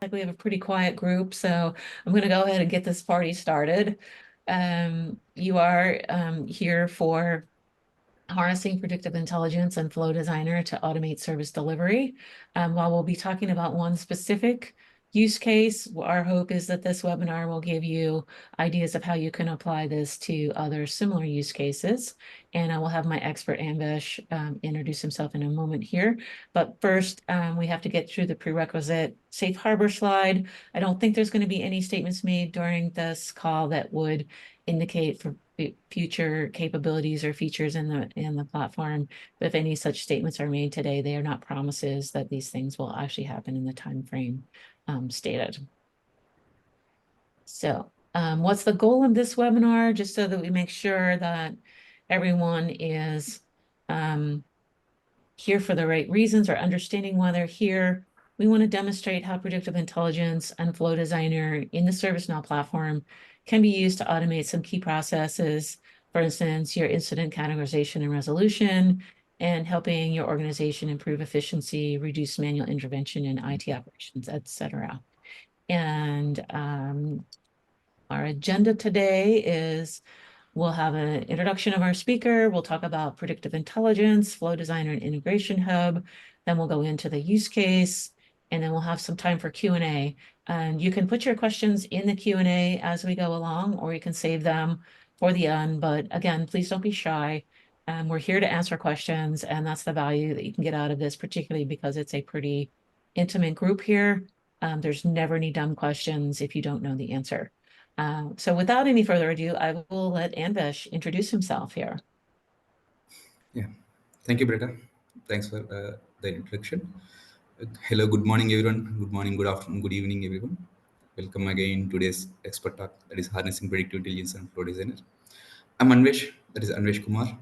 like we have a pretty quiet group, so I'm going to go ahead and get this party started. You are here for harnessing predictive intelligence and Flow Designer to automate service delivery. While we'll be talking about one specific use case, our hope is that this webinar will give you ideas of how you can apply this to other similar use cases. And I will have my expert Anvesh introduce himself in a moment here. But first, we have to get through the prerequisite safe harbor slide. I don't think there's going to be any statements made during this call that would indicate for future capabilities or features in the platform. But if any such statements are made today, they are not promises that these things will actually happen in the time frame stated. So what's the goal of this webinar? Just so that we make sure that everyone is here for the right reasons or understanding why they're here. We want to demonstrate how predictive intelligence and Flow Designer in the ServiceNow platform can be used to automate some key processes. For instance, your incident categorization and resolution, and helping your organization improve efficiency, reduce manual intervention in IT operations, etc. And our agenda today is we'll have an introduction of our speaker. We'll talk about predictive intelligence, Flow Designer, and Integration Hub. Then we'll go into the use case, and then we'll have some time for Q&A. And you can put your questions in the Q&A as we go along, or you can save them for the end. But again, please don't be shy. We're here to answer questions, and that's the value that you can get out of this, particularly because it's a pretty intimate group here. There's never any dumb questions if you don't know the answer. So without any further ado, I will let Anvesh introduce himself here. Yeah, thank you, Britta. Thanks for the introduction. Hello, good morning, everyone. Good morning, good afternoon, good evening, everyone. Welcome again to today's expert talk, that is harnessing predictive intelligence and flow designer. I'm Anvesh, that is Anvesh Kumar.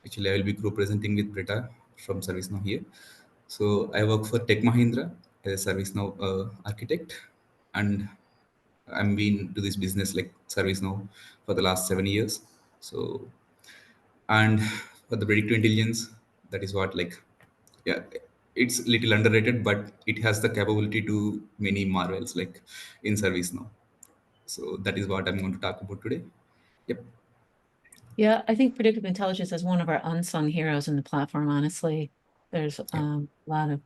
Actually, I will be co-presenting with Britta from ServiceNow here. So I work for Tech Mahindra as a ServiceNow architect, and I'm been to this business like ServiceNow for the last 7 years. So, and for the predictive intelligence, that is what, like, yeah, it's little underrated, but it has the capability to many marvels like in ServiceNow. So that is what I'm going to talk about today. Yep. Yeah, I think predictive intelligence is one of our unsung heroes in the platform, honestly. There's Yep. a lot of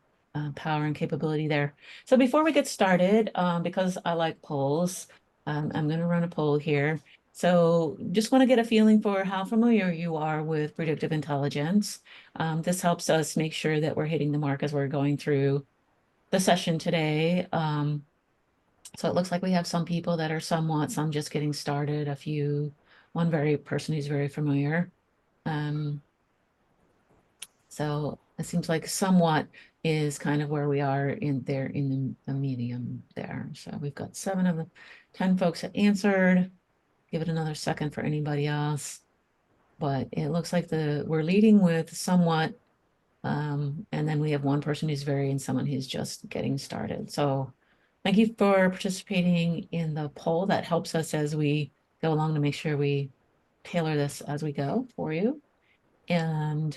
power and capability there. So before we get started, because I like polls, I'm going to run a poll here. So just want to get a feeling for how familiar you are with predictive intelligence. This helps us make sure that we're hitting the mark as we're going through the session today. So it looks like we have some people that are somewhat, some just getting started, one very person who's very familiar. So it seems like somewhat is kind of where we are in the medium there. So we've got 7 of the 10 folks that answered. Give it another second for anybody else. But it looks like we're leading with somewhat, and then we have one person who's very and someone who's just getting started. So thank you for participating in the poll. That helps us as we go along to make sure we tailor this as we go for you. And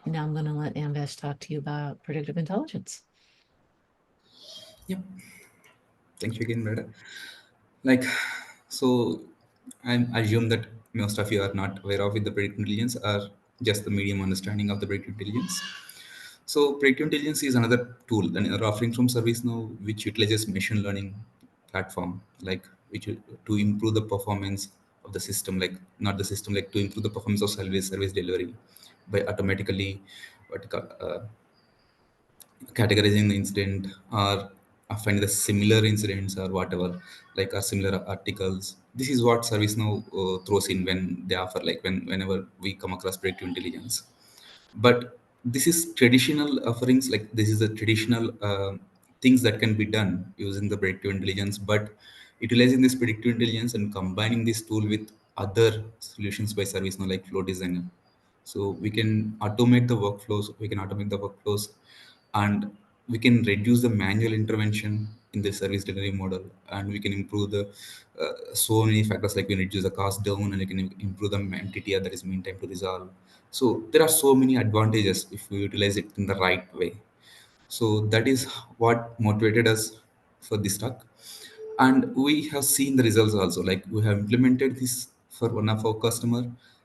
now I'm going to let Anvesh talk to you about predictive intelligence. Yep. Thank you again, Brother. Like, so I assume that most of you are not aware of with the predictive intelligence or just the medium understanding of the predictive intelligence. So predictive intelligence is another tool, another offering from ServiceNow, which utilizes machine learning platform, like which to improve the performance of the system, like not the system, like to improve the performance of service delivery by automatically what you call, categorizing the incident or finding the similar incidents or whatever, like are similar articles. This is what ServiceNow throws in when they offer, like whenever we come across predictive intelligence. But this is traditional offerings, like this is the traditional things that can be done using the predictive intelligence. But utilizing this predictive intelligence and combining this tool with other solutions by ServiceNow like Flow Designer, so we can automate the workflows, and we can reduce the manual intervention in the service delivery model, and we can improve the so many factors, like we can reduce the cost down, and we can improve the MTTR, that is mean time to resolve. So there are so many advantages if we utilize it in the right way. So that is what motivated us for this talk. And we have seen the results also. Like we have implemented this for one of our customer,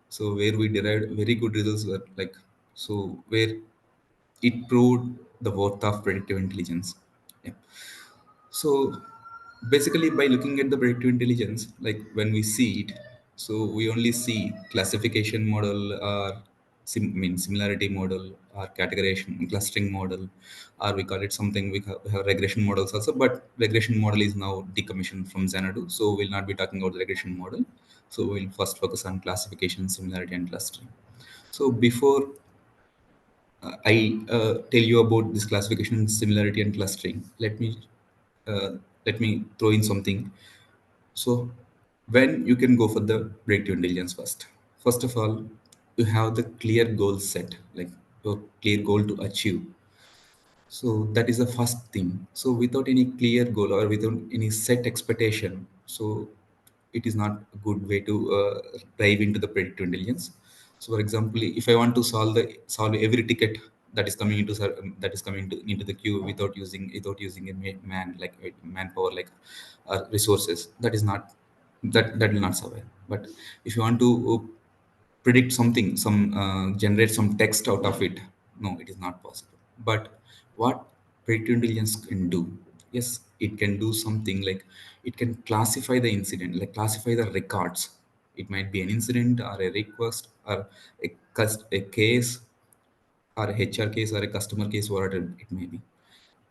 so where we derived very good results were like, so where it proved the worth of predictive intelligence. Yeah. So basically, by looking at the predictive intelligence, like when we see it, so we only see classification model or similarity model or categorization clustering model, or we call it something, we have regression models also. But regression model is now decommissioned from Xanadu, so we'll not be talking about the regression model. So we'll first focus on classification, similarity, and clustering. So before I tell you about this classification, similarity, and clustering, uh, let me throw in something. So when you can go for the predictive intelligence first. First of all, you have the clear goal set, like your clear goal to achieve. So that is the first thing. So without any clear goal or without any set expectation, so it is not a good way to dive into the predictive intelligence. So for example, if I want to solve every ticket that is coming that is coming into the queue without using a man, like manpower, like resources, that is not, that will not survive. But if you want to predict something, generate some text out of it, no, it is not possible. But what predictive intelligence can do, yes, it can do something like, it can classify the incident, like classify the records. It might be an incident or a request or a case or a HR case or a customer case, whatever it may be.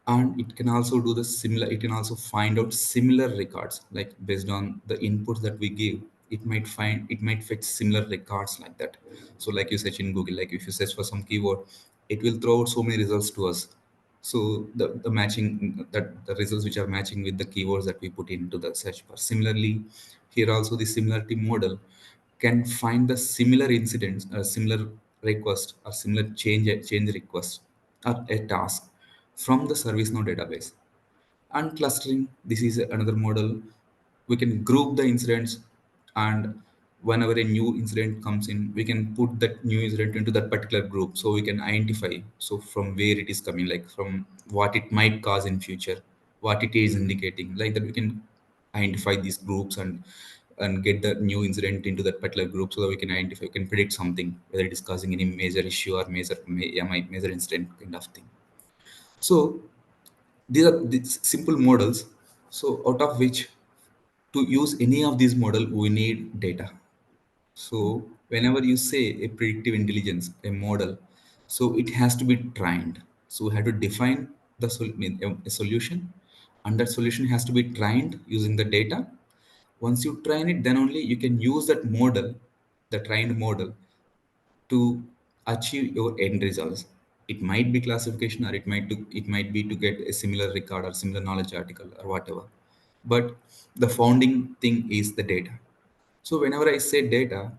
And it can also do the similar, it can also find out similar records, like based on the inputs that we give, it might fetch similar records like that. So like you search in Google, like if you search for some keyword, it will throw out so many results to us. So the matching, that the results which are matching with the keywords that we put into the search bar. Similarly, here also the similarity model can find the similar incidents, similar request, or similar change request, or a task from the ServiceNow database. And clustering, this is another model. We can group the incidents, and whenever a new incident comes in, we can put that new incident into that particular group, so we can identify, so from where it is coming, like from what it might cause in future, what it is indicating, like that we can identify these groups and get the new incident into that particular group, so that we can identify, we can predict something, whether it is causing any major issue or major incident kind of thing. So these are these simple models. So out of which, to use any of these model, we need data. So whenever you say a predictive intelligence, a model, so it has to be trained. So we have to define a solution, and that solution has to be trained using the data. Once you train it, then only you can use that model, the trained model, to achieve your end results. It might be classification, or it might be to get a similar record or similar knowledge article or whatever. But the founding thing is the data. So whenever I say data,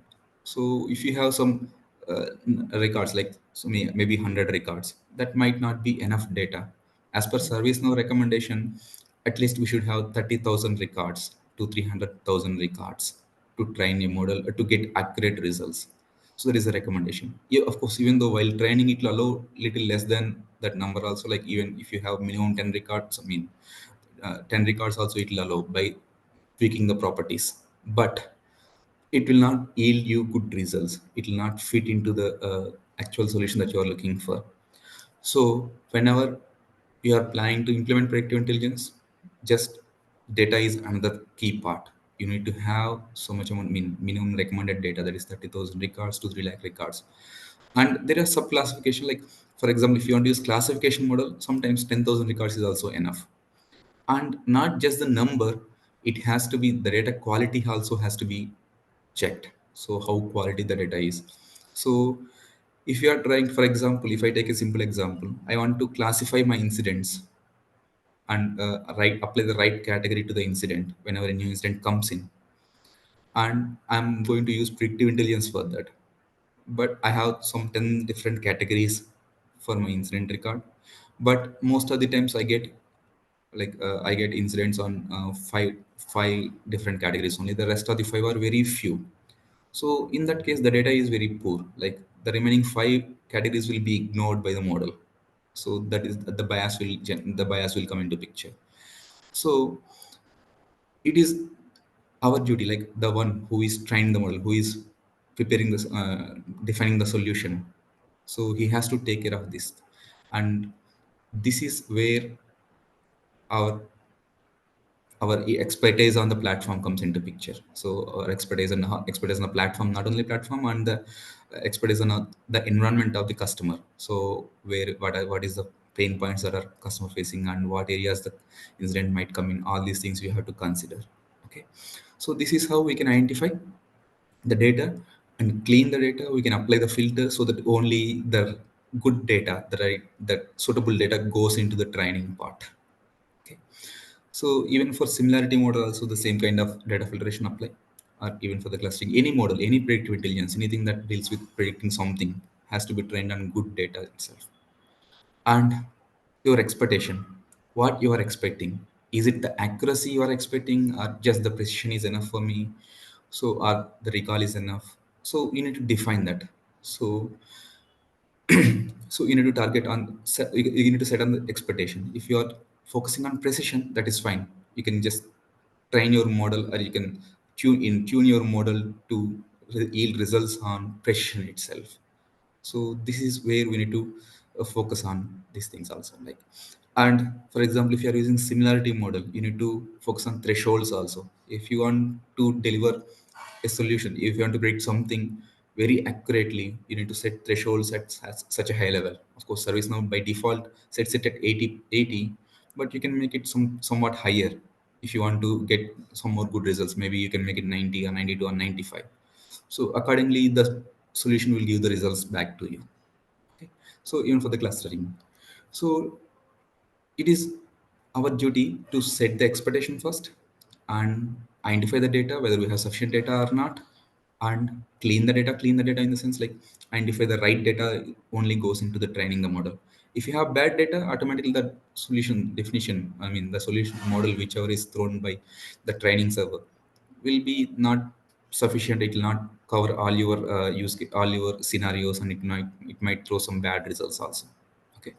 so if you have some records, like maybe 100 records, that might not be enough data. As per ServiceNow recommendation, at least we should have 30,000 records to 300,000 records to train a model to get accurate results. So there is a recommendation. Yeah, of course, even though while training it will allow little less than that number also, like even if you have minimum 10 records, 10 records also it will allow by tweaking the properties. But it will not yield you good results. It will not fit into the actual solution that you are looking for. So whenever you are planning to implement predictive intelligence, just data is another key part. You need to have so much amount, minimum recommended data, that is 30,000 records to 3 lakh records. And there are sub classification, like for example, if you want to use classification model, sometimes 10,000 records is also enough. And not just the number, it has to be, the data quality also has to be checked. So how quality the data is. So if you are trying, for example, if I take a simple example, I want to classify my incidents and apply the right category to the incident whenever a new incident comes in, and I'm going to use predictive intelligence for that. But I have some 10 different categories for my incident record. But most of the times I get incidents on five different categories only. The rest of the five are very few. So in that case, the data is very poor. Like the remaining five categories will be ignored by the model. So that is the bias will come into picture. So it is our duty, like the one who is trying the model, who is preparing this, defining the solution, so he has to take care of this. And this is where our expertise on the platform comes into picture. So our expertise on the platform, not only platform, and the expertise on the environment of the customer. So where what is the pain points that are customer facing, and what areas the incident might come in, all these things we have to consider. Okay, so this is how we can identify the data and clean the data. We can apply the filter so that only the good data, the suitable data goes into the training part. Okay, so even for similarity model, also the same kind of data filtration apply, or even for the clustering, any model, any predictive intelligence, anything that deals with predicting something has to be trained on good data itself. And your expectation, what you are expecting, is it the accuracy you are expecting, or just the precision is enough for me? So, or the recall is enough? So you need to define that. So so you need to target on you need to set on the expectation. If you are focusing on precision, that is fine. You can just train your model, or you can tune your model to yield results on precision itself. So this is where we need to focus on these things also, like. And for example, if you are using similarity model, you need to focus on thresholds also. If you want to deliver a solution, if you want to predict something very accurately, you need to set thresholds at such a high level. Of course, ServiceNow by default sets it at 80, but you can make it somewhat higher. If you want to get some more good results, maybe you can make it 90 or 92 or 95. So accordingly, the solution will give the results back to you. Okay. So even for the clustering, so it is our duty to set the expectation first, and identify the data, whether we have sufficient data or not, and clean the data in the sense, like, identify the right data only goes into the training the model. If you have bad data, automatically the solution definition, I mean the solution model, whichever is thrown by the training server, will be not sufficient. It will not cover all your all your scenarios, and it might throw some bad results also. Okay,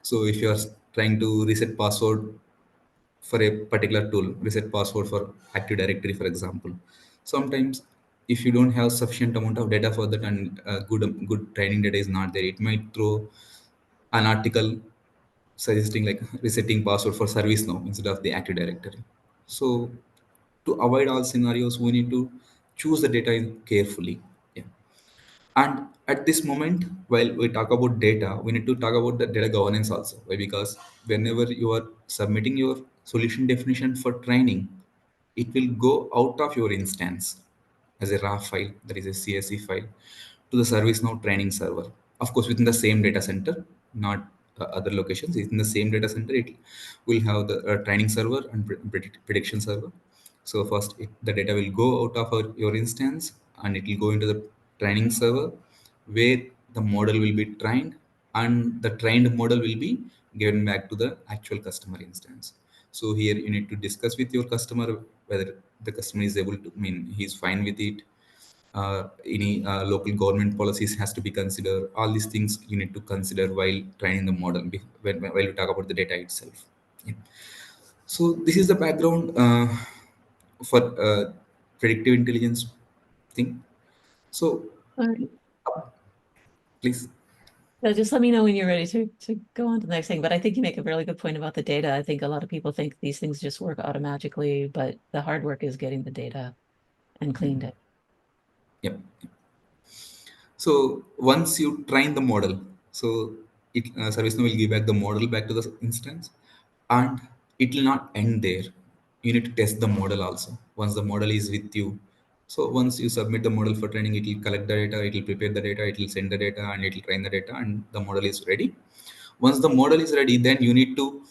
so if you are trying to reset password for a particular tool, reset password for Active Directory, for example, sometimes if you don't have sufficient amount of data for that, and good training data is not there, it might throw an article suggesting like resetting password for ServiceNow instead of the Active Directory. So to avoid all scenarios, we need to choose the data carefully. Yeah. And at this moment, while we talk about data, we need to talk about the data governance also. Why? Because whenever you are submitting your solution definition for training, it will go out of your instance as a raw file, that is a CSV file, to the ServiceNow training server. Of course, within the same data center, not other locations. In the same data center, it will have the training server and prediction server. So first, the data will go out of your instance, and it will go into the training server, where the model will be trained, and the trained model will be given back to the actual customer instance. So here you need to discuss with your customer whether the customer is able to, I mean, he's fine with it. Any local government policies has to be considered. All these things you need to consider while training the model, while you talk about the data itself. Yeah. So this is the background for predictive intelligence thing. So All right. please. So just let me know when you're ready to go on to the next thing. But I think you make a really good point about the data. I think a lot of people think these things just work automatically, but the hard work is getting the data and cleaned it. Yep. So once you train the model, so ServiceNow will give back the model back to the instance, and it will not end there. You need to test the model also. Once the model is with you, so once you submit the model for training, it will collect the data, it will prepare the data, it will send the data, and it will train the data, and the model is ready. Once the model is ready, then you need to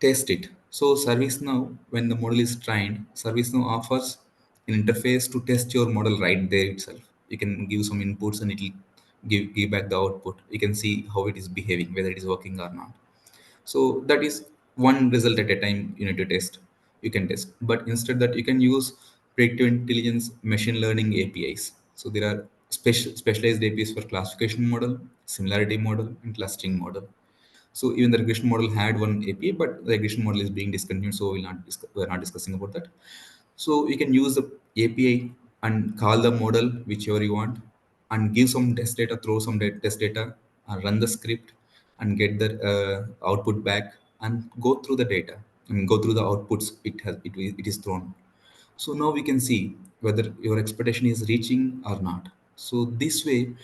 test it. So ServiceNow, when the model is trained, ServiceNow offers an interface to test your model right there itself. You can give some inputs, and it will give back the output. You can see how it is behaving, whether it is working or not. So that is one result at a time you need to test. You can test. But instead that, you can use predictive intelligence machine learning APIs. So there are specialized APIs for classification model, similarity model, and clustering model. So even the regression model had one API, but the regression model is being discontinued, so we're not discussing about that. So you can use the API and call the model whichever you want, and give some test data, throw some test data, and run the script, and get the output back, and go through the data. I mean, go through the outputs it is thrown. So now we can see whether your expectation is reaching or not. So this way,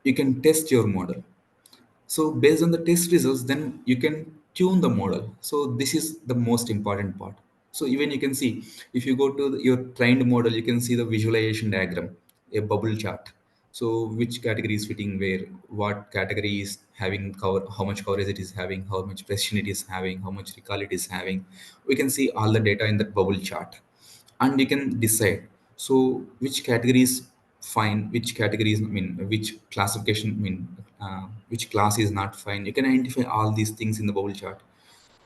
you can test your model. So based on the test results, then you can tune the model. So this is the most important part. So even you can see, if you go to your trained model, you can see the visualization diagram, a bubble chart. So which category is fitting where, what category is having cover, how much coverage it is having, how much precision it is having, how much recall it is having. We can see all the data in that bubble chart, and you can decide so which categories fine, which categories, I mean, which classification, I mean, which class is not fine. You can identify all these things in the bubble chart,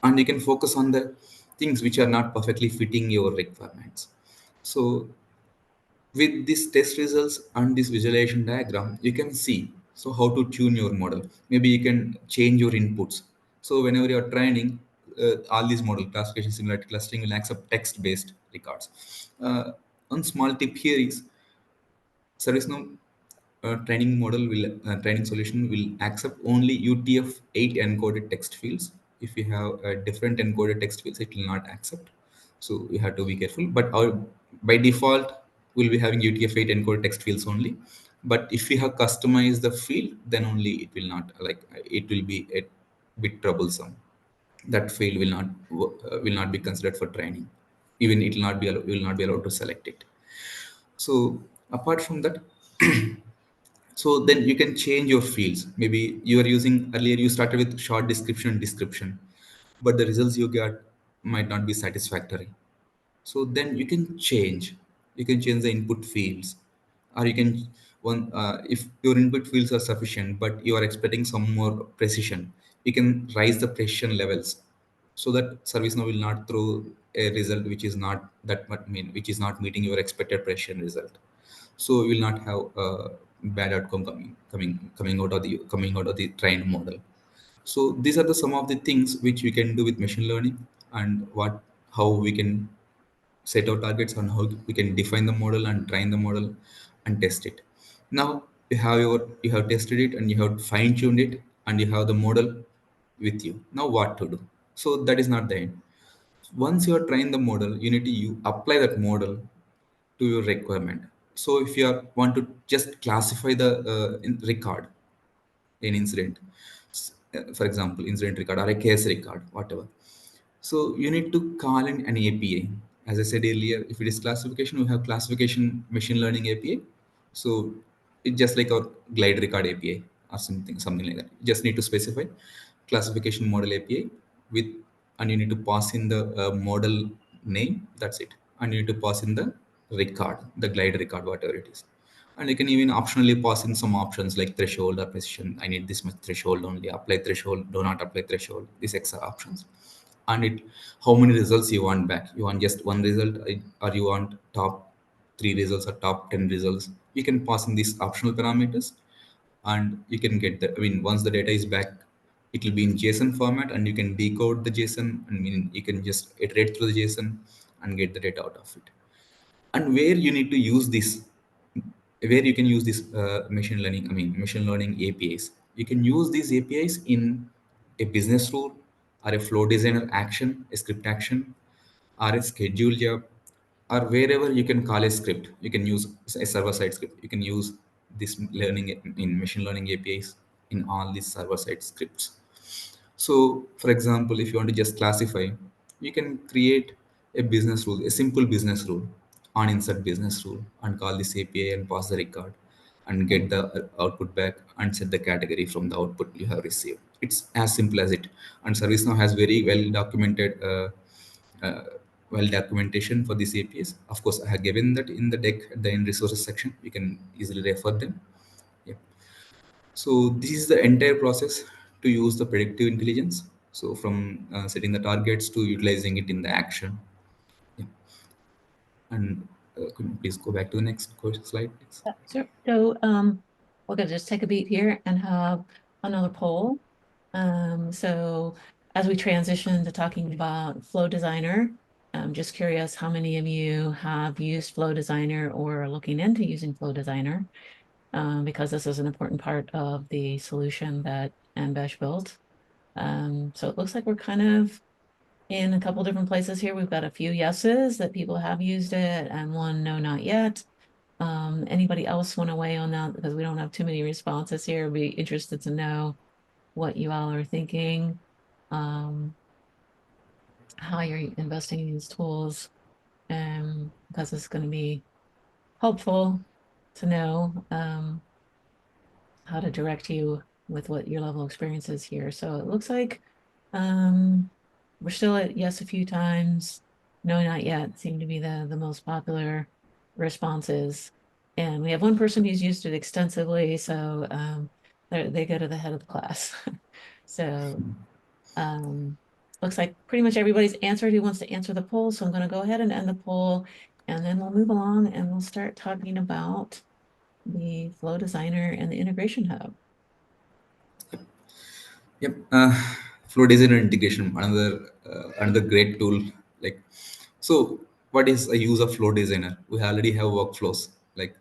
and you can focus on the things which are not perfectly fitting your requirements. So with these test results and this visualization diagram, you can see so how to tune your model. Maybe you can change your inputs. So whenever you are training, all these model classification, similarity clustering will accept text based records. One small tip here is ServiceNow training model will training solution will accept only UTF-8 encoded text fields. If you have a different encoded text fields, it will not accept. So you have to be careful. But our, by default, we'll be having UTF-8 encoded text fields only. But if you have customized the field, then only it will not, like, it will be a bit troublesome. That field will not be considered for training. Even it will not be will not be allowed to select it. So apart from that, so then you can change your fields. Maybe you are using, earlier you started with short description, but the results you get might not be satisfactory. So then you can change the input fields, or you can one if your input fields are sufficient but you are expecting some more precision, you can raise the precision levels, so that ServiceNow will not throw a result which is not that much, mean, which is not meeting your expected precision result. So you will not have a bad outcome coming out of the trained model. So these are the some of the things which we can do with machine learning, and what how we can set our targets on how we can define the model and train the model and test it. Now you have tested it and you have fine tuned it and you have the model with you. Now what to do? So that is not the end. Once you have trained the model, you need to apply that model to your requirement. So if you want to just classify the record, an incident, for example, incident record or a case record, whatever. So you need to call in an API. As I said earlier, if it is classification, we have classification machine learning API. So it's just like our glide record API or something like that. You just need to specify classification model API with, and you need to pass in the model name. That's it. And you need to pass in the record, the glide record, whatever it is. And you can even optionally pass in some options like threshold or precision. I need this much threshold only. Apply threshold, do not apply threshold. These extra options. And it, how many results you want back. You want just one result, or you want top 3 results or top 10 results. You can pass in these optional parameters, and you can get the, I mean, once the data is back, it will be in JSON format, and you can decode the JSON. I mean, you can just iterate through the JSON and get the data out of it. And where you need to use this, where you can use this machine learning, I mean, machine learning APIs. You can use these APIs in a business rule, or a flow designer action, a script action, or a schedule job, or wherever you can call a script. You can use a server-side script. You can use this learning in machine learning APIs in all these server-side scripts. So, for example, if you want to just classify, you can create a business rule, a simple business rule, on insert business rule, and call this API and pass the record and get the output back and set the category from the output you have received. It's as simple as it. And ServiceNow has very uh, well documentation for these APIs. Of course, I have given that in the deck at the end resources section. You can easily refer them. Yeah. So this is the entire process to use the predictive intelligence. So from setting the targets to utilizing it in the action. Yeah. And could you please go back to the next slide, please? Sure. So we're going to just take a beat here and have another poll. So as we transition to talking about Flow Designer, I'm just curious how many of you have used Flow Designer or are looking into using Flow Designer, because this is an important part of the solution that Anvesh built. So it looks like we're kind of in a couple different places here. We've got a few yeses that people have used it and one no, not yet. Anybody else want to weigh on that? Because we don't have too many responses here. Be interested to know what you all are thinking, um, how you're investing in these tools, because it's going to be helpful to know how to direct you with what your level of experience is here. So it looks like um, we're still at yes a few times, no, not yet, seem to be the most popular responses. And we have one person who's used it extensively, so they go to the head of the class. So um, looks like pretty much everybody's answered who wants to answer the poll. So I'm going to go ahead and end the poll, and then we'll move along and we'll start talking about the Flow Designer and the Integration Hub. Yep. Flow design and integration, another great tool. Like, so what is a use of flow designer? We already have workflows. Like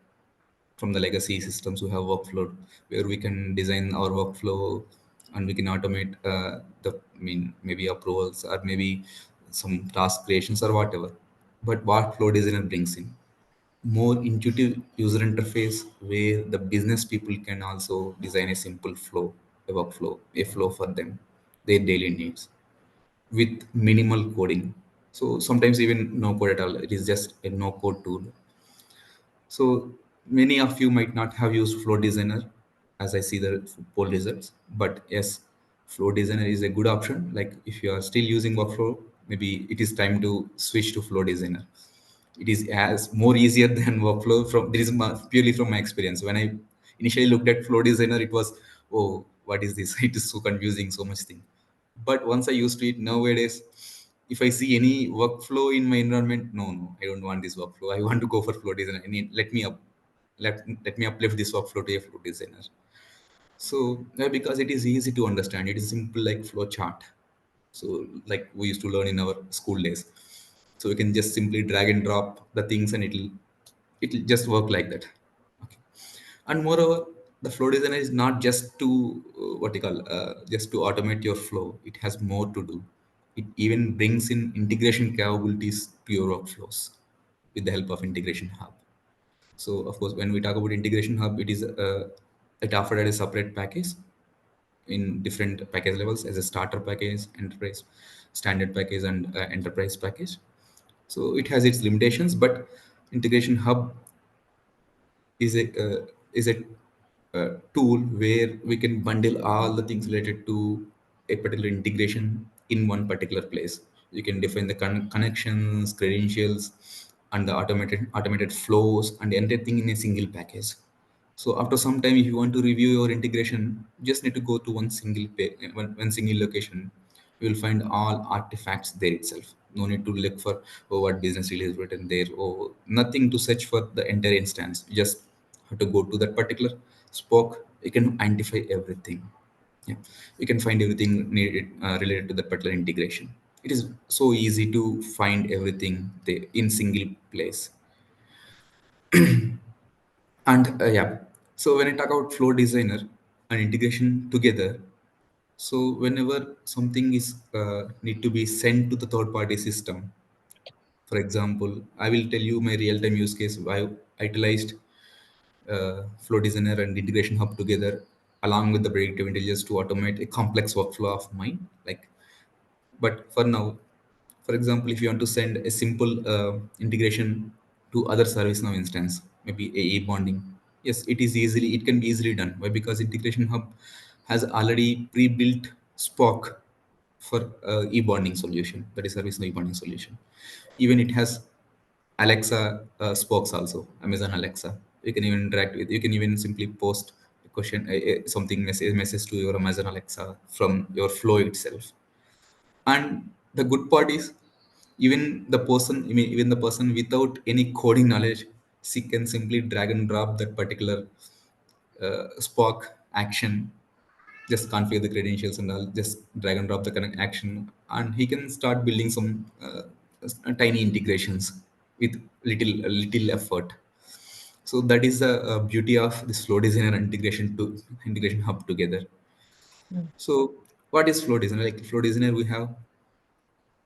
from the legacy systems, we have workflow where we can design our workflow and we can automate maybe approvals or maybe some task creations or whatever. But what flow designer brings in? More intuitive user interface where the business people can also design a simple flow, a workflow, a flow for them, their daily needs with minimal coding. So sometimes even no code at all. It is just a no code tool. So many of you might not have used Flow Designer as I see the poll results, but yes, Flow Designer is a good option. Like if you are still using Workflow, maybe it is time to switch to Flow Designer. It is as more easier than Workflow. From this is purely from my experience. When I initially looked at Flow Designer, it was, oh, what is this? It is so confusing, so much thing. But once I used to it, nowadays, if I see any workflow in my environment, no, I don't want this workflow. I want to go for flow designer. Let me uplift this workflow to a flow designer. So because it is easy to understand, it is simple like flow chart. So like we used to learn in our school days. So we can just simply drag and drop the things and it'll just work like that. Okay. And moreover, the flow designer is not just to what you call just to automate your flow. It has more to do. It even brings in integration capabilities to your workflows with the help of integration hub. So of course, when we talk about integration hub, it offered as a separate package in different package levels as a starter package, enterprise, standard package, and enterprise package. So it has its limitations, but integration hub is a tool where we can bundle all the things related to a particular integration in one particular place. You can define the connections, credentials, and the automated flows and everything in a single package. So after some time, if you want to review your integration, you just need to go to one single location. You will find all artifacts there itself. No need to look for what business release written there or nothing to search for the entire instance. You just have to go to that particular spoke. You can identify everything. Yeah, you can find everything needed related to that particular integration. It is so easy to find everything there in single place. And yeah, so when I talk about flow designer and integration together, so whenever something is need to be sent to the third party system, for example, I will tell you my real time use case. I utilized flow designer and integration hub together along with the predictive intelligence to automate a complex workflow of mine. Like, but for now, for example, if you want to send a simple integration to other ServiceNow instance, maybe AE bonding, yes, it can be easily done. Why? Because integration hub has already pre-built Spock for e-bonding solution, that is ServiceNow e-bonding solution. Even it has Alexa spokes also, Amazon Alexa. You can even interact with. You can even simply post a question, something message to your Amazon Alexa from your flow itself. And the good part is, even the person without any coding knowledge, she can simply drag and drop that particular Spock action just configure the credentials and all, just drag and drop the connect action, and he can start building some tiny integrations with little effort. So that is the beauty of this flow designer integration hub together. Mm. So what is flow designer? Like flow designer, we have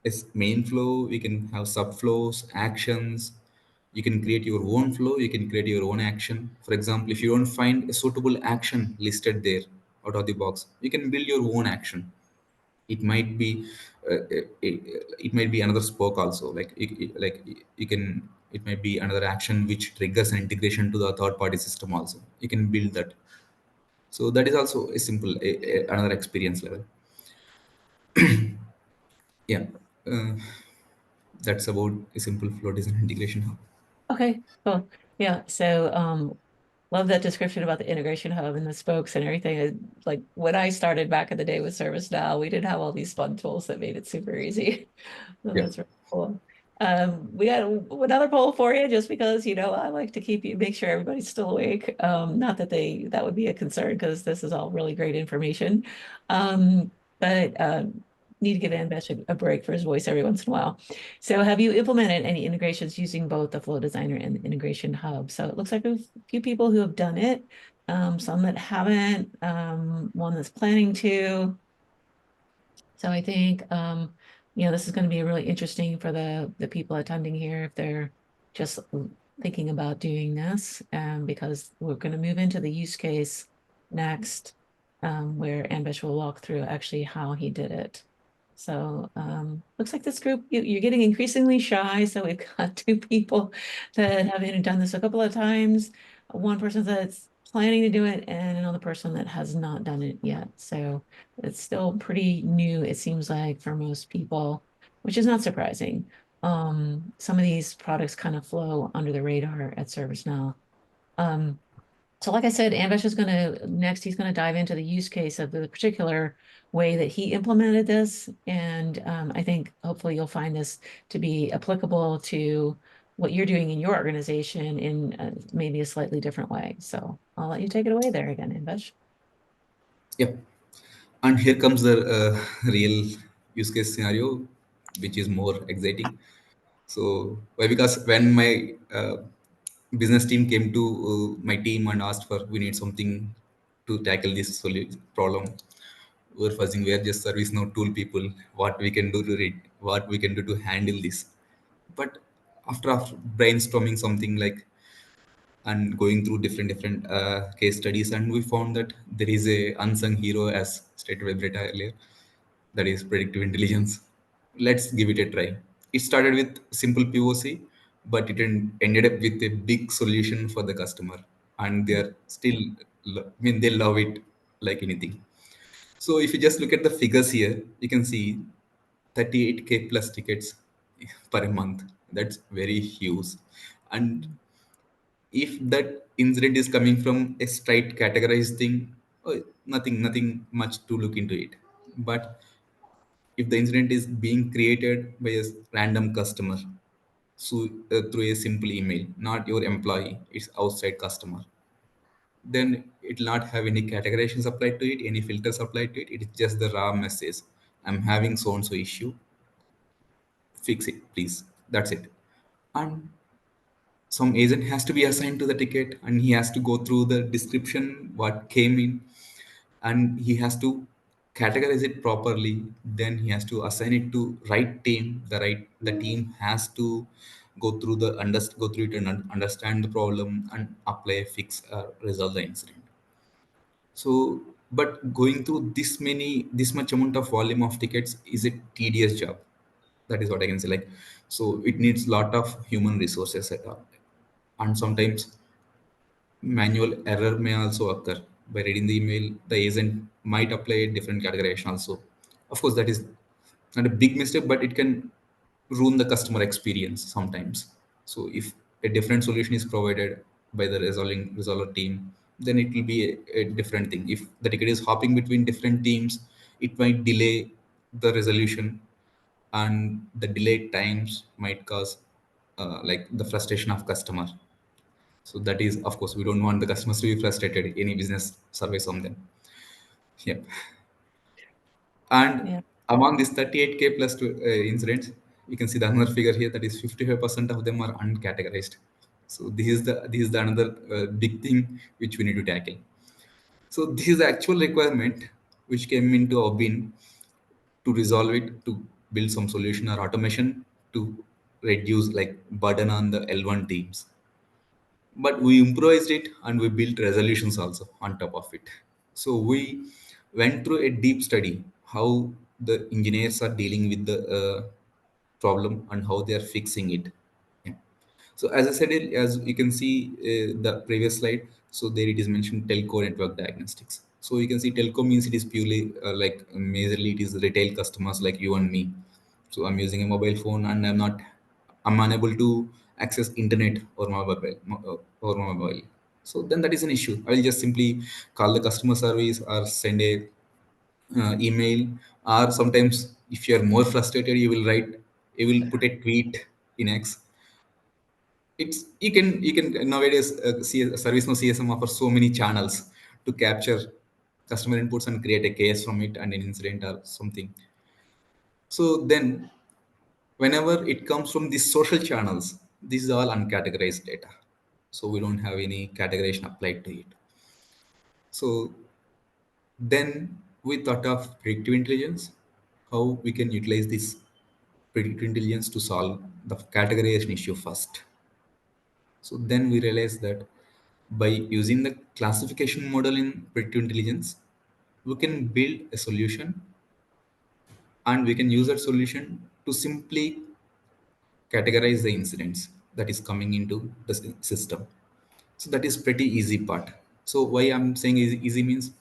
is main flow. We can have subflows, actions. You can create your own flow. You can create your own action. For example, if you don't find a suitable action listed there out of the box, you can build your own action. It might be it might be another spoke also. Like you can, it might be another action which triggers an integration to the third party system also. You can build that. So that is also a simple another experience level. Yeah. Uh, that's about a simple flow design integration hub. Okay, cool. Yeah, so love that description about the integration hub and the spokes and everything. Like when I started back in the day with ServiceNow, we didn't have all these fun tools that made it super easy. So Yeah. that's really cool. We got another poll for you just because, I like to make sure everybody's still awake. Not that that would be a concern because this is all really great information. But need to give Anvesh a break for his voice every once in a while. So have you implemented any integrations using both the Flow Designer and the Integration Hub? So it looks like a few people who have done it, some that haven't, one that's planning to. So I think, this is going to be really interesting for the people attending here if they're just thinking about doing this, because we're going to move into the use case next, where Anvesh will walk through actually how he did it. So looks like this group, you're getting increasingly shy. So we've got two people that have done this a couple of times. One person that's planning to do it and another person that has not done it yet. So it's still pretty new, it seems like, for most people, which is not surprising. Some of these products kind of flow under the radar at ServiceNow. Um, so like I said, Anvesh is he's gonna dive into the use case of the particular way that he implemented this. And I think hopefully you'll find this to be applicable to what you're doing in your organization in maybe a slightly different way. So I'll let you take it away there again, Anvesh. Yep. And here comes the real use case scenario, which is more exciting. So why? Because when my business team came to my team and asked for, we need something to tackle this problem. We're fuzzing. We're just service now tool people. What we can do to read, what we can do to handle this. But after brainstorming something like and going through different case studies, and we found that there is a unsung hero, as stated by Bretta earlier, that is predictive intelligence. Let's give it a try. It started with simple POC, but it ended up with a big solution for the customer, and they're still, I mean, they love it like anything. So if you just look at the figures here, you can see 38K plus tickets per month. That's very huge. And if that incident is coming from a straight categorized thing, nothing much to look into it. But if the incident is being created by a random customer, so through a simple email, not your employee, it's outside customer, then it will not have any categorizations applied to it, any filters applied to it. It's just the raw message. I'm having so and so issue. Fix it, please. That's it. And some agent has to be assigned to the ticket, and he has to go through the description what came in, and he has to categorize it properly. Then he has to assign it to right team. The team has to go through it and understand the problem and apply a fix, resolve the incident. So, but going through this much amount of volume of tickets is a tedious job. That is what I can say. Like, so it needs lot of human resources at all. And sometimes manual error may also occur. By reading the email, the agent might apply a different categorization also. Of course, that is not a big mistake, but it can ruin the customer experience sometimes. So if a different solution is provided by the resolver team, then it will be a different thing. If the ticket is hopping between different teams, it might delay the resolution, and the delayed times might cause like the frustration of customer. So that is, of course, we don't want the customers to be frustrated. Any business surveys on them. Yep. And Yeah. among these 38K plus incidents, you can see the another figure here, that is 55% of them are uncategorized. So this is the another big thing which we need to tackle. So this is the actual requirement which came into our bin to resolve it, to build some solution or automation to reduce like burden on the L1 teams. But we improvised it and we built resolutions also on top of it. So we went through a deep study how the engineers are dealing with the problem and how they are fixing it. Yeah. So as I said, as you can see the previous slide, so there it is mentioned telco network diagnostics. So you can see telco means it is purely like majorly it is retail customers like you and me. So I'm using a mobile phone and I'm unable to access internet or mobile. So then that is an issue. I will just simply call the customer service or send a email, or sometimes if you are more frustrated, you will put a tweet in X. It's you can nowadays see ServiceNow CSM offers so many channels to capture customer inputs and create a case from it and an incident or something. So then whenever it comes from these social channels, this is all uncategorized data. So we don't have any categorization applied to it. So then we thought of predictive intelligence, how we can utilize this predictive intelligence to solve the categorization issue first. So then we realized that by using the classification model in predictive intelligence, we can build a solution and we can use that solution to simply categorize the incidents that is coming into the system. So that is pretty easy part. So why I'm saying easy means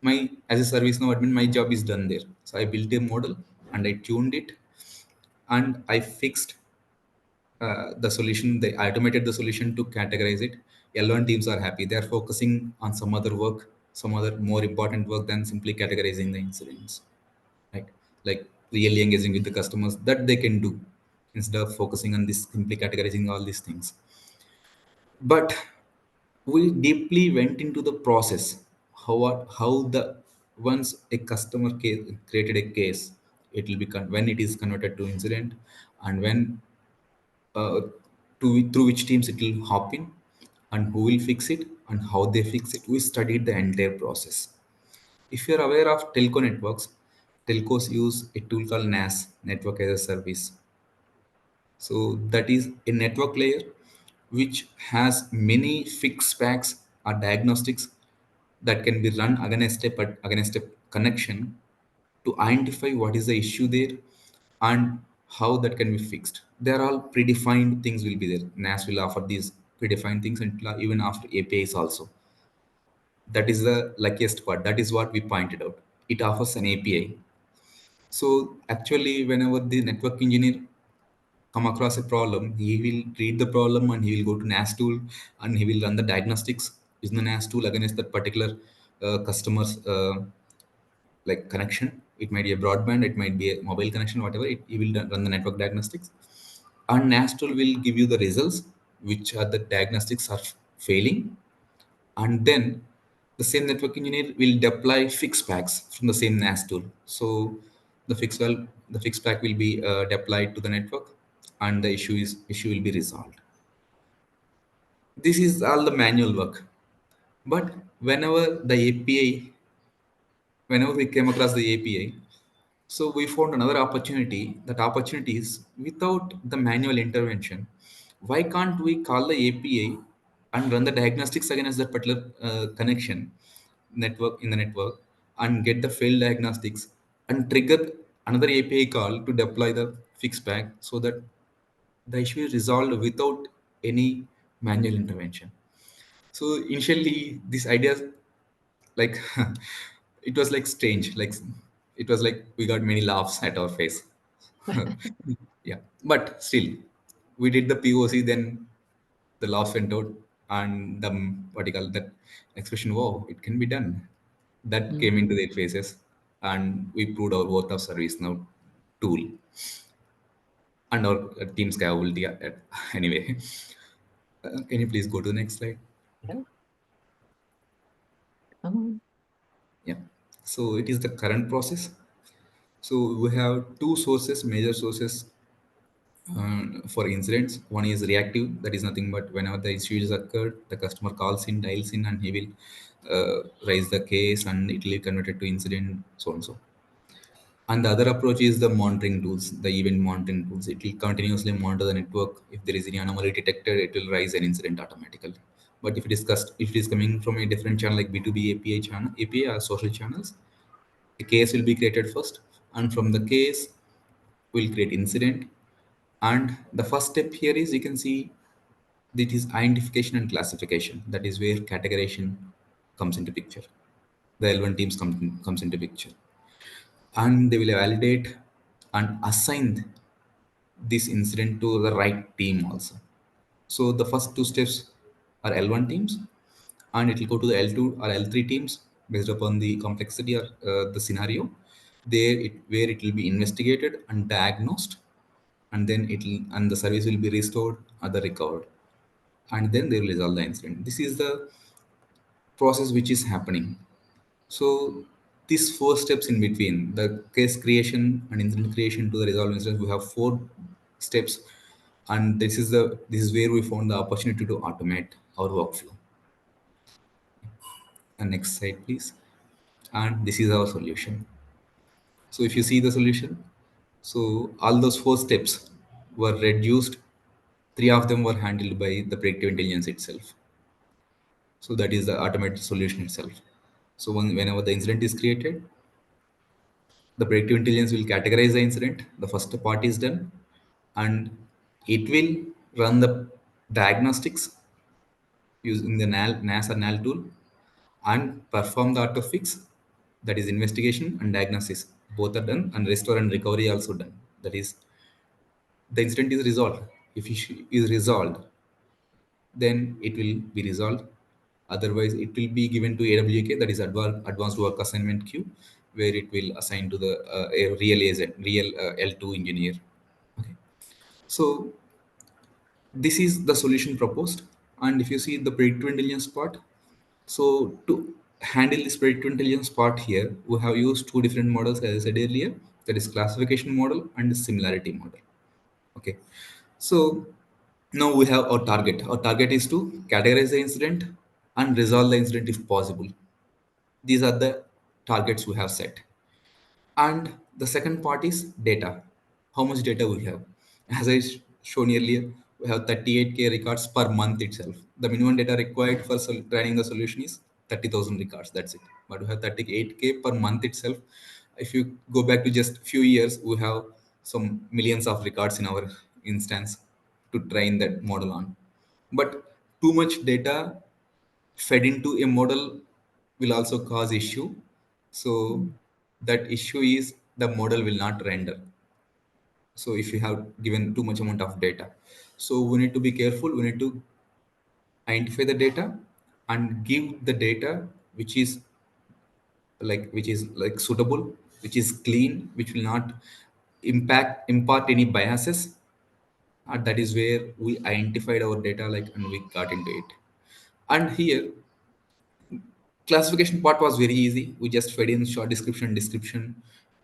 my as a service now admin, my job is done there. So I built a model and I tuned it and I fixed the solution. They automated the solution to categorize it. L1 teams are happy. They are focusing on some other work, some other more important work than simply categorizing the incidents, right? Like really engaging with the customers that they can do instead of focusing on this simply categorizing all these things. But we deeply went into the process, how the once a customer case created a case, it will be when it is converted to incident, and when through which teams it will hop in, and who will fix it and how they fix it. We studied the entire process. If you're aware of telco networks, telcos use a tool called NAS, network as a service. So that is a network layer which has many fixed packs or diagnostics that can be run against a connection to identify what is the issue there and how that can be fixed. There are all predefined things will be there. NAS will offer these predefined things and even after APIs also. That is the luckiest part. That is what we pointed out. It offers an API. So actually, whenever the network engineer come across a problem, he will read the problem and he will go to NAS tool and he will run the diagnostics using the NAS tool against that particular customer's like connection. It might be a broadband, it might be a mobile connection, whatever. He will run the network diagnostics, and NAS tool will give you the results which are the diagnostics are failing, and then the same network engineer will deploy fix packs from the same NAS tool. So the fix pack will be deployed to the network, and the issue will be resolved. This is all the manual work. But whenever we came across the API, so we found another opportunity. That opportunity is without the manual intervention. Why can't we call the API and run the diagnostics against that particular connection network in the network and get the failed diagnostics and trigger another API call to deploy the fix pack so that the issue is resolved without any manual intervention. So initially, this idea like it was like strange, like it was like we got many laughs at our face. Yeah, but still we did the POC, then the laughs went out, and the what you call that expression, wow, it can be done, that Mm. came into their faces, and we proved our worth of service now tool and our team's capability. Anyway, can you please go to the next slide? Yeah, come on. Yeah. So it is the current process. So we have two sources, major sources for incidents. One is reactive, that is nothing but whenever the issue is occurred, the customer calls in, dials in, and he will raise the case, and it will be converted to incident, so and so. And the other approach is the monitoring tools, the event monitoring tools. It will continuously monitor the network. If there is any anomaly detected, it will raise an incident automatically. But if it is coming from a different channel like B2B API channel, API or social channels, a case will be created first, and from the case, we'll create incident. And the first step here is, you can see, it is identification and classification. That is where categorization comes into picture. The L1 teams comes into picture, and they will validate and assign this incident to the right team also. So the first two steps are L1 teams, and it will go to the L2 or L3 teams based upon the complexity or the scenario. Where it will be investigated and diagnosed, and then the service will be restored or the recovered, and then they will resolve the incident. This is the process which is happening. So these four steps in between the case creation and incident creation to the resolve incident, we have four steps, and this is where we found the opportunity to automate our workflow. And next slide, please. And this is our solution. So if you see the solution, so all those four steps were reduced. Three of them were handled by the predictive intelligence itself. So that is the automated solution itself. So whenever the incident is created, the predictive intelligence will categorize the incident. The first part is done, and it will run the diagnostics using the NAS or NAL tool, and perform the auto fix, that is investigation and diagnosis. Both are done, and restore and recovery also done. That is, the incident is resolved. If issue is resolved, then it will be resolved. Otherwise, it will be given to AWK, that is Advanced Work Assignment queue, where it will assign to the a real agent, real L2 engineer. Okay. So this is the solution proposed. And if you see the predictive intelligence part, so to handle this predictive intelligence part here, we have used two different models, as I said earlier, that is classification model and similarity model. Okay. So now we have our target. Our target is to categorize the incident and resolve the incident if possible. These are the targets we have set. And the second part is data. How much data we have? As shown earlier, we have 38K records per month itself. The minimum data required for training the solution is 30,000 records. That's it. But we have 38K per month itself. If you go back to just few years, we have some millions of records in our instance to train that model on. But too much data fed into a model will also cause issue. So that issue is the model will not render. So if you have given too much amount of data, so we need to be careful. We need to identify the data and give the data which is like suitable, which is clean, which will not impart any biases. And that is where we identified our data, like, and we got into it. And here classification part was very easy. We just fed in short description,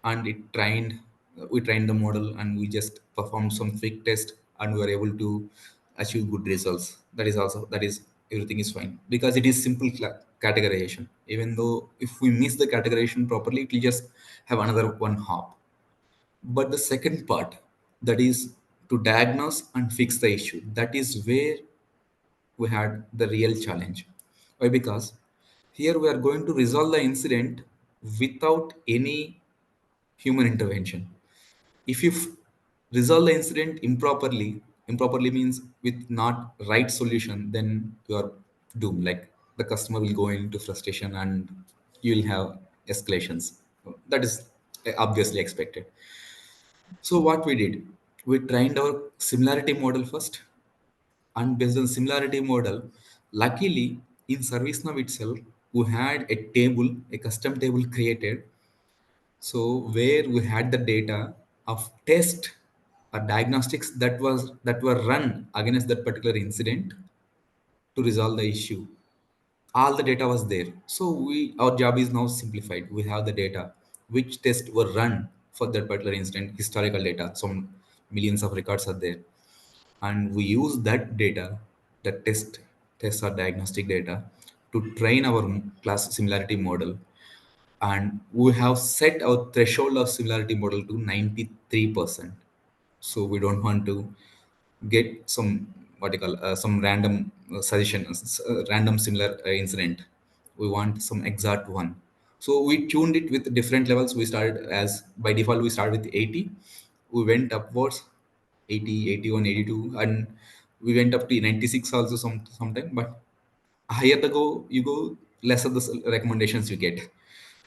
and we trained the model, and we just performed some fake test, and we were able to achieve good results. That is everything is fine, because it is simple categorization. Even though if we miss the categorization properly, it will just have another one hop. But the second part, that is to diagnose and fix the issue, that is where we had the real challenge. Why? Because here we are going to resolve the incident without any human intervention. If you resolve the incident improperly means with not right solution, then you are doomed. Like, the customer will go into frustration, and you will have escalations. That is obviously expected. So what we did, we trained our similarity model first, and based on similarity model, luckily in ServiceNow itself, we had a custom table created. So where we had the data of test or diagnostics that were run against that particular incident to resolve the issue. all the data was there. So our job is now simplified. We have the data, which tests were run for that particular incident, historical data. Some millions of records are there, and we use that data, the test or diagnostic data, to train our class similarity model. And we have set our threshold of similarity model to 93%. So we don't want to get some what you call some random suggestion, random similar incident. We want some exact one. So we tuned it with different levels. We started as by default we started with 80. We went upwards 80, 81, 82, and we went up to 96 also sometime. But higher the go you go, lesser the recommendations you get.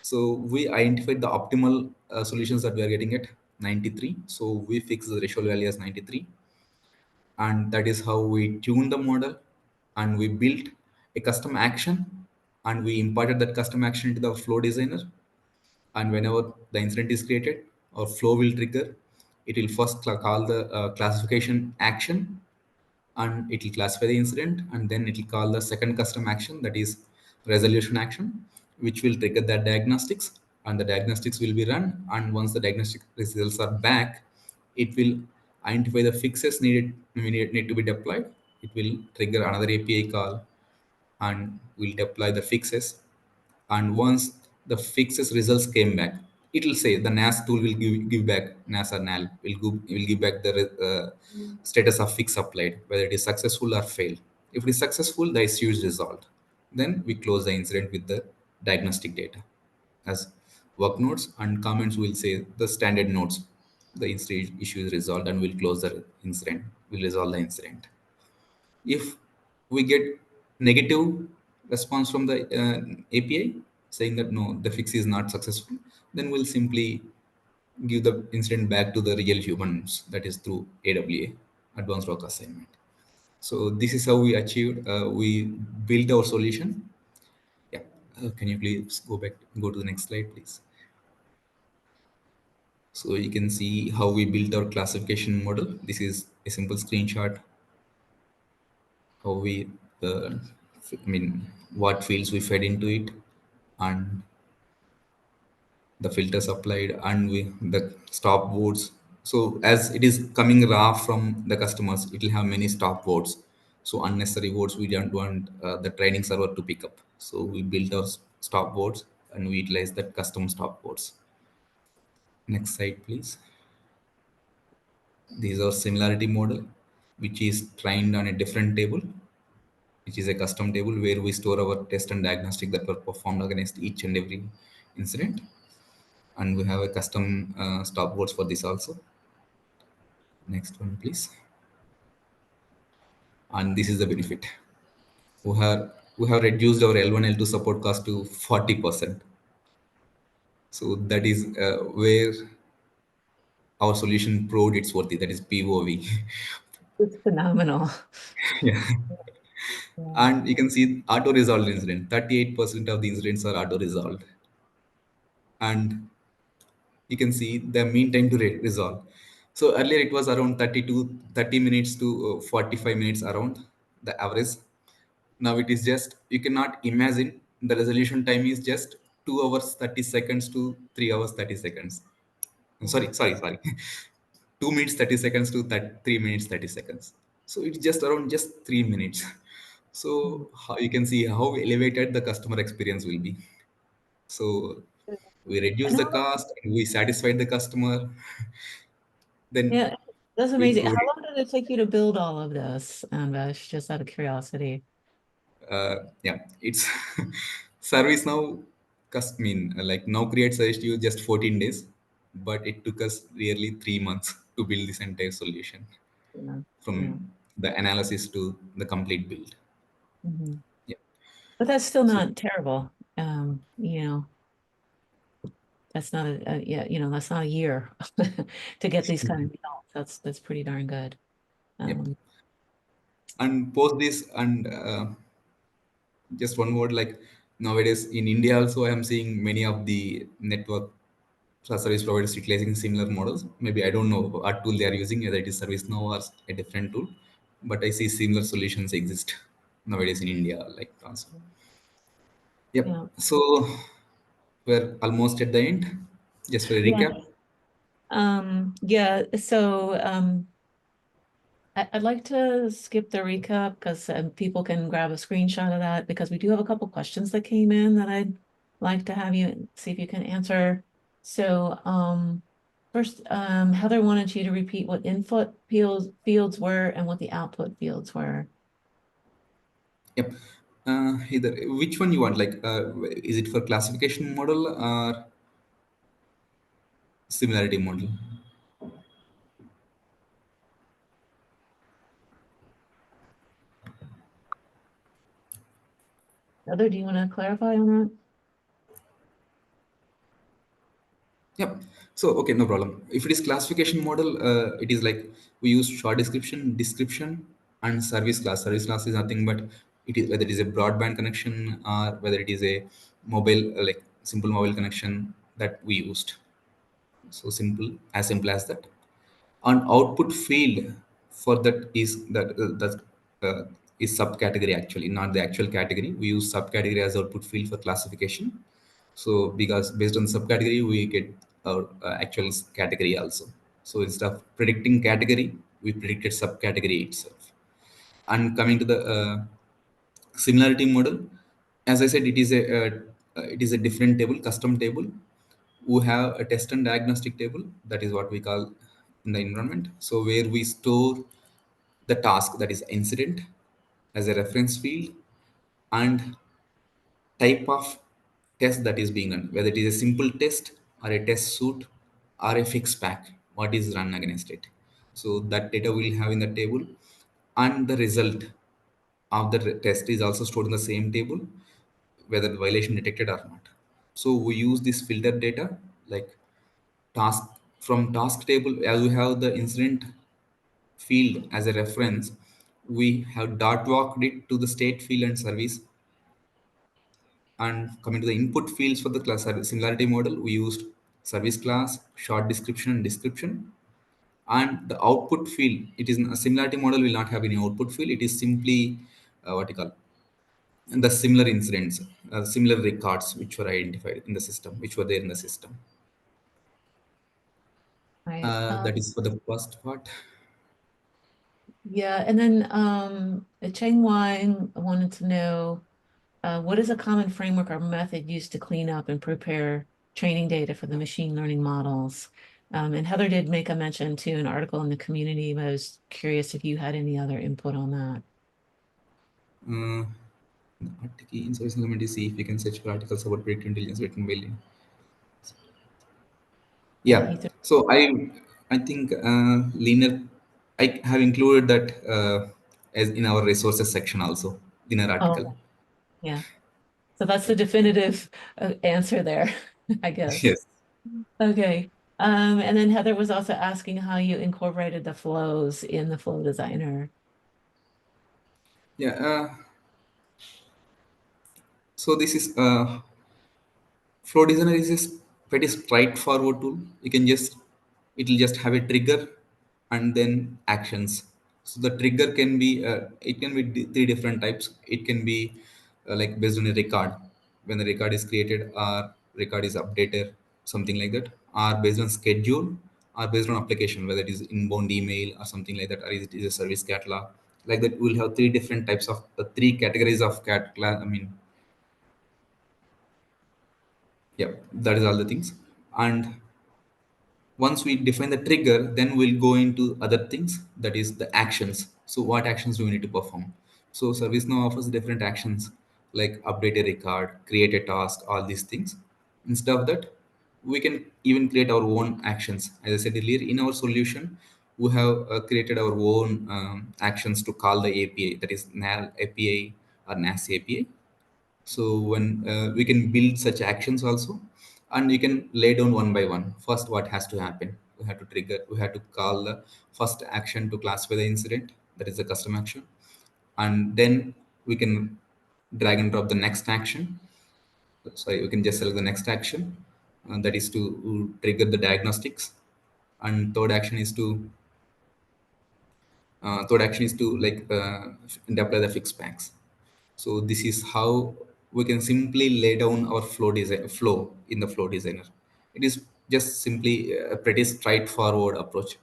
So we identified the optimal solutions that we are getting at 93. So we fix the threshold value as 93, and that is how we tune the model. And we built a custom action, and we imported that custom action into the flow designer. And whenever the incident is created or flow will trigger, it will first call the classification action, and it will classify the incident, and then it will call the second custom action, that is resolution action, which will trigger the diagnostics, and the diagnostics will be run. And once the diagnostic results are back, it will identify the fixes need to be deployed. It will trigger another API call, and will deploy the fixes. And once the fixes results came back, it will say the NAS tool will give back, NAS or NAL will give back the status of fix applied, whether it is successful or failed. If it is successful, the issue is resolved. Then we close the incident with the diagnostic data as work notes, and comments will say the standard notes. The incident issue is resolved, and we'll close the incident. We'll resolve the incident. If we get negative response from the API saying that no, the fix is not successful, then we'll simply give the incident back to the real humans, that is through AWA, Advanced Work Assignment. So this is how we achieved, we built our solution. Yeah. Can you please go to the next slide, please? So you can see how we built our classification model. This is a simple screenshot how we I mean what fields we fed into it, and the filters applied, and we the stop words. So as it is coming raw from the customers, it will have many stop words. So unnecessary words we don't want the training server to pick up. So we built our stop words, and we utilize that custom stop words. Next slide, please. These are similarity model, which is trained on a different table, which is a custom table where we store our test and diagnostic that were performed against each and every incident. And we have a custom stopwords for this also. Next one, please. And this is the benefit. We have reduced our L1, L2 support cost to 40%. So that is where our solution proved its worthy. That is POV. It's phenomenal. Yeah. Yeah. And you can see auto resolved incident. 38% of the incidents are auto resolved. And you can see the mean time to resolve. So earlier it was around 30 minutes to 45 minutes around the average. Now it is just, you cannot imagine the resolution time is just 2 hours 30 seconds to 3 hours 30 seconds. Yeah. Sorry. 2 minutes 30 seconds to 3 minutes 30 seconds. So it's just around just 3 minutes. Mhm. So how you can see how elevated the customer experience will be. So we reduce And the how, cost, and we satisfied the customer. Then yeah, that's we amazing. How proved it. long did it take you to build all of this, Anvesh, just out of curiosity? Yeah, it's service now. Mean like now create suggest you just 14 days, but it took us really 3 months to build this entire solution Yeah. Yeah. from the analysis to the complete build. Mhm. Yeah. But that's still So not terrible. You know, that's not yeah, that's not a year to get these kind of results. That's pretty darn good. yep. Um, And post this, and just one word, like nowadays in India also I am seeing many of the network service providers utilizing similar models. Maybe I don't know what tool they are using, whether it is ServiceNow or a different tool, but I see similar solutions exist nowadays in India, like also. Yep. Yeah. So we're almost at the end. Just for a Yeah. recap. Yeah, so I'd like to skip the recap because people can grab a screenshot of that because we do have a couple questions that came in that I'd like to have you see if you can answer. So first, Heather wanted you to repeat what input fields were and what the output fields were. Yep. Either which one you want? Like, is it for classification model or similarity model? Heather, do you want to clarify on that? Yep. So, okay, no problem. If it is classification model, it is like we use short description, and service class. Service class is nothing but it is whether it is a broadband connection or whether it is a mobile, like simple mobile connection that we used. So simple as that. And output field for that is subcategory actually, not the actual category. We use subcategory as output field for classification. So because based on subcategory we get our actual category also. So instead of predicting category, we predicted subcategory itself. And coming to the similarity model, as I said, it is a different table, custom table. We have a test and diagnostic table, that is what we call in the environment. So where we store the task, that is incident, as a reference field, and type of test that is being run, whether it is a simple test or a test suite or a fixed pack, what is run against it. So that data we'll have in the table, and the result of the test is also stored in the same table, whether the violation detected or not. So we use this filter data, like task from task table, as we have the incident field as a reference, we have dot walked it to the state field and service. And coming to the input fields for the class similarity model, we used service class, short description, and description. And the output field, it is a similarity model will not have any output field. It is simply what you call the similar incidents, similar records which were identified in the system, which were there in the system. Right. That is for the first part. Yeah, and then Cheng Wang wanted to know what is a common framework or method used to clean up and prepare training data for the machine learning models? And Heather did make a mention to an article in the community, but I was curious if you had any other input on that. Uh, the article in service element is see if we can search for articles about predictive intelligence written by Yeah, yeah. So I think linear, I have included that as in our resources section also in our article. oh, yeah. So that's the definitive answer there, I guess. Yes. Okay. And then Heather was also asking how you incorporated the flows in the flow designer. Yeah. So this is Flow Designer is a pretty straightforward tool. You can just it will just have a trigger and then actions. So the trigger can be it can be three different types. It can be like based on a record, when the record is created or record is updated, something like that, or based on schedule, or based on application, whether it is inbound email or something like that, or it is a service catalog. Like that, we'll have three different types of three categories of I mean, yeah, that is all the things. And once we define the trigger, then we'll go into other things, that is the actions. So what actions do we need to perform? So ServiceNow offers different actions, like update a record, create a task, all these things. Instead of that, we can even create our own actions. As I said earlier, in our solution we have created our own actions to call the API, that is NAL API or NAS API. So when we can build such actions also, and you can lay down one by one. First, what has to happen? We have to trigger. We have to call the first action to classify the incident. That is the custom action, and then we can drag and drop the next action. Sorry, we can just select the next action, and that is to trigger the diagnostics. And third action is to like deploy the fixed packs. So this is how we can simply lay down our flow in the flow designer. It is just simply a pretty straightforward approach.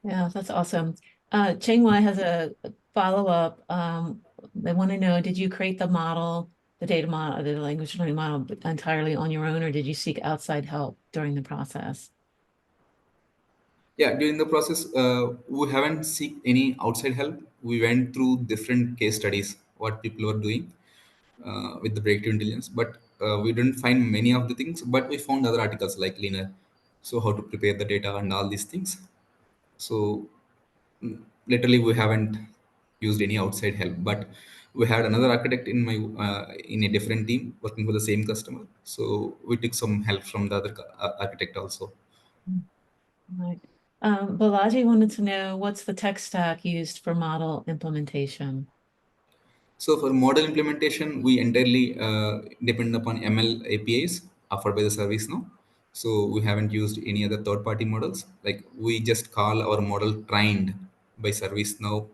Yeah, that's awesome. Chengwei has a follow-up. They want to know, did you create the model, the data model, the language learning model entirely on your own, or did you seek outside help during the process? Yeah, during the process, we haven't seek any outside help. We went through different case studies, what people were doing with the predictive intelligence, but we didn't find many of the things. But we found other articles like Leaner, so how to prepare the data and all these things. So literally, we haven't used any outside help. But we had another architect in my in a different team working for the same customer. So we took some help from the other architect also. Right. Balaji wanted to know, what's the tech stack used for model implementation? So for model implementation, we entirely depend upon ML APIs offered by the ServiceNow. So we haven't used any other third-party models. Like we just call our model trained by ServiceNow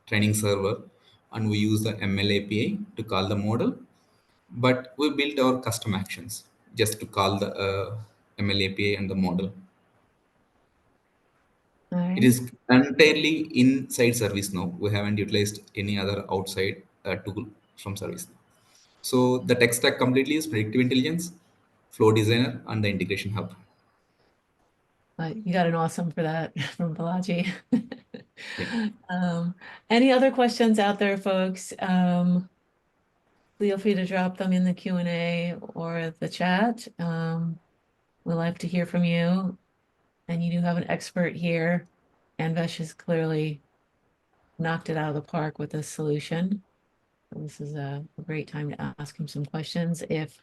training server, and we use the ML API to call the model. But we built our custom actions just to call the ML API and the model. All It right. is entirely inside ServiceNow. We haven't utilized any other outside tool from ServiceNow. So the tech stack completely is predictive intelligence, flow designer, and the integration hub. You got an awesome for that from Balaji. Yeah. Um, any other questions out there, folks? Feel free to drop them in the Q&A or the chat. We'd like to hear from you. And you do have an expert here. Anvesh has clearly knocked it out of the park with this solution. So this is a great time to ask him some questions. If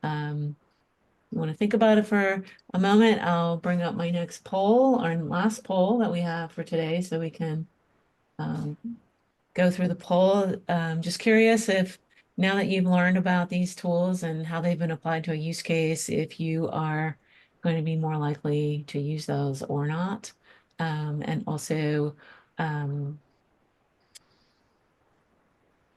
you want to think about it for a moment, I'll bring up my next poll, our last poll that we have for today, so we can um, go through the poll. Just curious if now that you've learned about these tools and how they've been applied to a use case, if you are going to be more likely to use those or not. And also, um,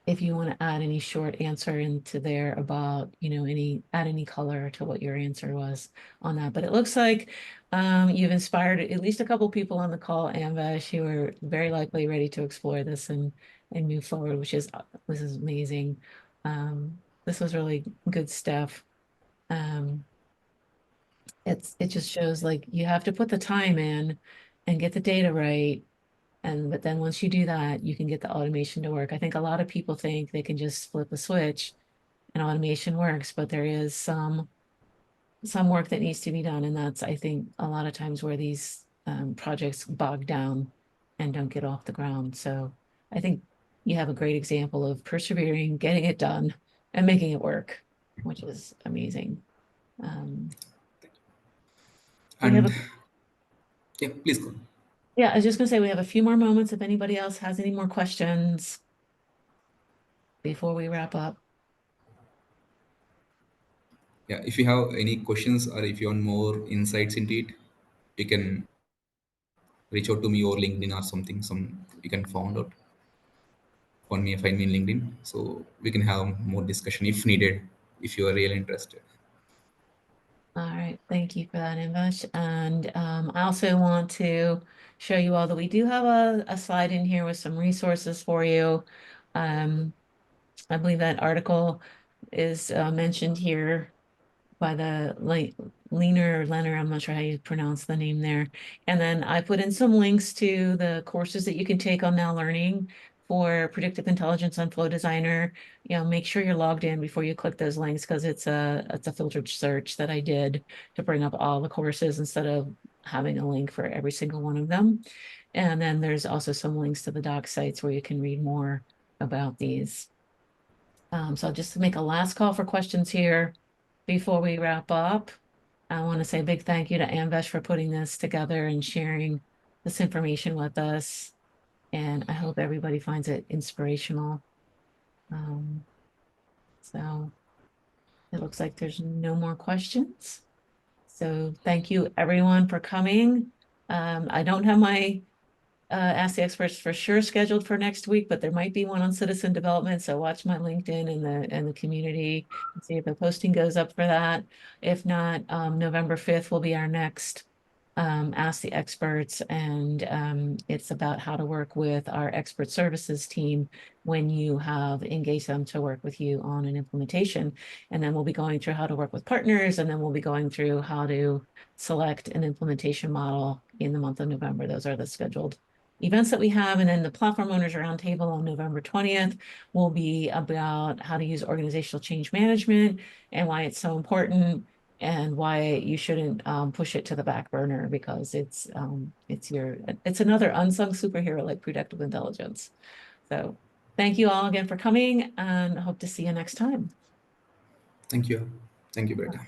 if you want to add any short answer into there about, add any color to what your answer was on that. But it looks like you've inspired at least a couple people on the call, Anvesh, who are very likely ready to explore this and move forward, this is amazing. This was really good stuff. Um, it just shows like you have to put the time in and get the data right, but then once you do that, you can get the automation to work. I think a lot of people think they can just flip a switch and automation works, but there is some work that needs to be done. And that's, I think, a lot of times where these projects bog down and don't get off the ground. So I think you have a great example of persevering, getting it done, and making it work, which is amazing. Um, we have And a yeah, please go. Yeah, I was just gonna say we have a few more moments if anybody else has any more questions before we wrap up. Yeah, if you have any questions or if you want more insights into it, you can reach out to me or LinkedIn or something. You can find me in LinkedIn, so we can have more discussion if needed. If you are really interested. All right, thank you for that, Anvesh. And I also want to show you all that we do have a slide in here with some resources for you. Um, I believe that article is mentioned here by the Leaner or Leonard, I'm not sure how you pronounce the name there. And then I put in some links to the courses that you can take on Now Learning for predictive intelligence on Flow Designer. Make sure you're logged in before you click those links because it's a filtered search that I did to bring up all the courses instead of having a link for every single one of them. And then there's also some links to the doc sites where you can read more about these. So just to make a last call for questions here before we wrap up, I want to say a big thank you to Anvesh for putting this together and sharing this information with us. And I hope everybody finds it inspirational. Um, so it looks like there's no more questions. So thank you everyone for coming. I don't have my Ask the Experts for sure scheduled for next week, but there might be one on citizen development. So watch my LinkedIn and the community and see if the posting goes up for that. If not, November 5th will be our next Ask the Experts, and it's about how to work with our expert services team when you have engaged them to work with you on an implementation. And then we'll be going through how to work with partners, and then we'll be going through how to select an implementation model in the month of November. Those are the scheduled events that we have. And then the Platform Owners Roundtable on November 20th will be about how to use organizational change management and why it's so important, and why you shouldn't push it to the back burner, because it's another unsung superhero like predictive intelligence. So thank you all again for coming, and hope to see you next time. Thank you. Thank you, Bretta.